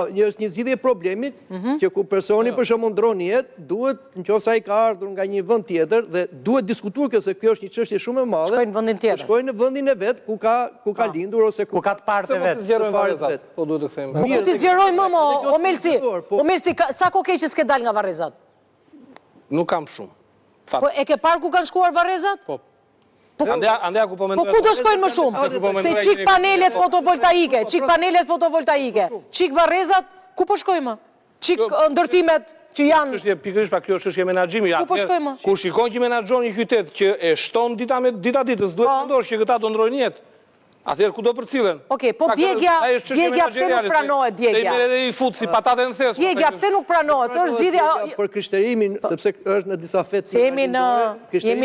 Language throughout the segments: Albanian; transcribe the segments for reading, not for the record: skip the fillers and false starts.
Është një zgjidhje problemit që ku personi për shembull ndron jetë, duhet nëse ai ka ardhur nga një vend tjetër dhe duhet diskutuar kjo se kjo është një çështje shumë e madhe. Shkojnë në vendin tjetër. Shkojnë në vendin e vet ku ka lindur ose ku ka të parë të vet. Po duhet të kthejmë. Po ti zgjeroj më o Melsi, sa kohë që s'ke dal nga Varrezat? Nuk kam shumë. Po e ke parë ku kanë shkuar Varrezat? Po. Andea ku po mendoj. Po ku do shkojnë më shumë? Se çik panelet fotovoltaike, çik Varrezat, ku po shkojmë? Çik ndërtimet që janë. Çështje pikërisht pa kjo çështje menaxhimi. Ku po shkojmë? Ku shikon që menaxhon një qytet që e shton dita ditës, duhet të mendosh që këta do ndrojnë jetë. Atëherë ku do përcillen? Okej, po djegja pse nuk pranohet djegja? Ai merr edhe i fut si patate në thes. Djegja pse nuk pranohet? Se është zgjidhja për krishterimin, sepse është në disa fetë. Se jemi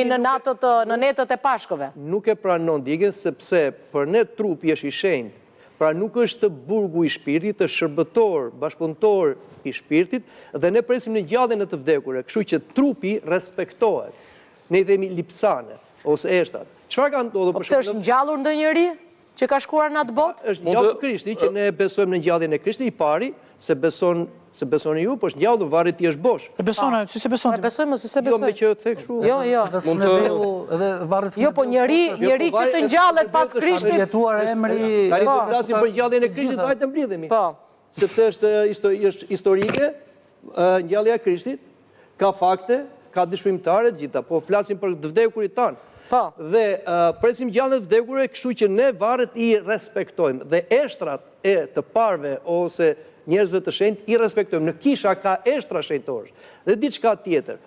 në netët e Pashkëve. Nuk e pranon djegjen sepse për ne trupi është i shenjtë. Pra nuk është burgu i shpirtit, është shërbëtor, bashkëpunëtor i shpirtit dhe ne presim në gjalljen e të vdekurve, kështu që trupi respektohet. Ne i themi lipsane ose eshtrat. Çfarë ka ndodhur për shkak? Pse është ngjallur ndonjëri që ka shkuar në atë botë? Është ngjallur Krishti, që ne besojmë në ngjalljen e Krishtit, i pari, se besoni ju, po është ngjallur varri ti është bosh. E besona, si se beson? Besojmë se se besoj. Jo me që the kështu. Jo. Mund të varret. Jo, po njëri që të ngjallet pas Krishtit. Jetuar emri. Tani do të flasim për ngjalljen e Krishtit, hajde të mblidhemi. Po. Sepse është historike, ngjallja e Krishtit, ka fakte, ka dëshmimtare të gjitha, po flasim për të vdekurit tanë. Po. Dhe presim gjallën e vdekurve, kështu që ne varret i respektojmë dhe eshtrat e të parve ose njerëzve të shenjtë i respektojmë. Në kisha ka eshtra shenjtorësh dhe diçka tjetër.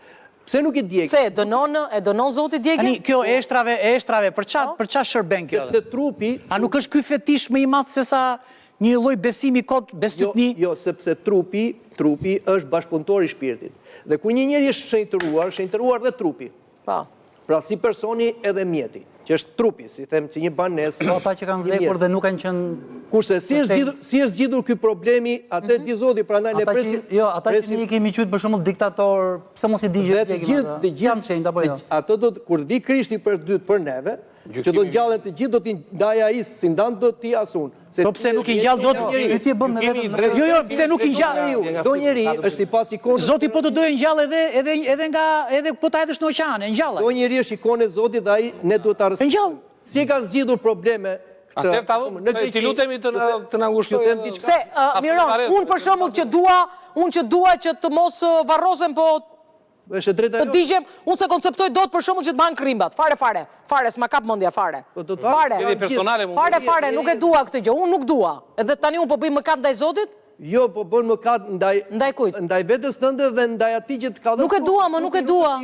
Pse nuk i djegë? Pse e dënon Zoti djegjen? Tani kjo eshtrave për çfarë shërben kjo? Sepse trupi, a nuk është ky fetish më i madh se sa një lloj besimi kot bestytni? Jo, sepse trupi është bashkëpunëtor i shpirtit. Dhe kur një njeri është shenjtëruar dhe trupi. Po. Pra si personi edhe mjeti, që është trupi, si them, që një banesë. Po ata që kanë vdekur dhe nuk kanë qenë. Kurse si është zgjidhur ky problemi, atë di Zoti, prandaj ne presim. Jo, ata që ne kemi qyt për shembull diktator, pse mos i digjë të gjithë shenjtë apo jo. Ato do kur vi Krishti për dytë për neve, që do ngjallen të gjithë do t'i ndaj ai si ndan do t'i asun. Po pse nuk i ngjall dot? Ti e bën me vetëm. Jo, pse nuk i ngjall? Çdo njeri është sipas ikones. Zoti po të dojë ngjall edhe po ta hedhësh në oqean, e ngjall. Çdo njeri është ikone e Zotit dhe ai ne duhet ta respektojmë. Si e kanë zgjidhur probleme këtë? Ti lutemi të na ngushtojmë. Pse, Miron, unë për shembull që dua që të mos varrosen, po është drejta të digjem, unë se konceptoj dot për shembull që të mban krimbat. Fare, s'ma kap mendja fare. Fare, nuk e dua këtë gjë. Unë nuk dua. Edhe tani unë po bëj mëkat ndaj Zotit? Jo, po bën mëkat ndaj kujt? Ndaj vetes tënde dhe ndaj atij që të ka dhënë. Nuk e dua, nuk e dua.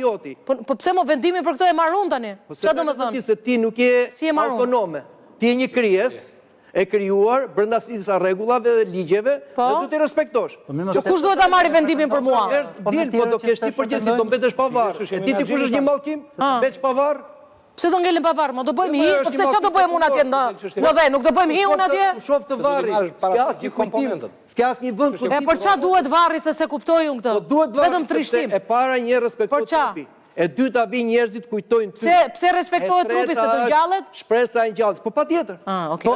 Po pse mo vendimin për këtë e marr unë tani? Çfarë do të thonë? Se ti nuk je autonome. Ti je një krijesë e krijuar brenda disa rregullave dhe ligjeve dhe du t'i respektosh. Që kush duhet ta marrë vendimin për mua? Po do kesh ti përgjegjësi, do mbetesh pavarr. E ti kush është një mallkim? Mbetesh pavarr? Pse do ngelen pavarr? Mo do bëjmë hi, po pse çfarë do bëjmë unë atje në dhe, nuk do bëjmë hi unë atje? Shoh të varri, s'ka asnjë kujtim, s'ka asnjë vend ku. E për çfarë duhet varri se kuptoj unë këtë? Vetëm trishtim. E para një respektoj trupi. E dyta vi njerëzit kujtojnë. Pse respektohet trupi se do ngjallet? Shpresa e ngjallit. Po patjetër. Ah, okay.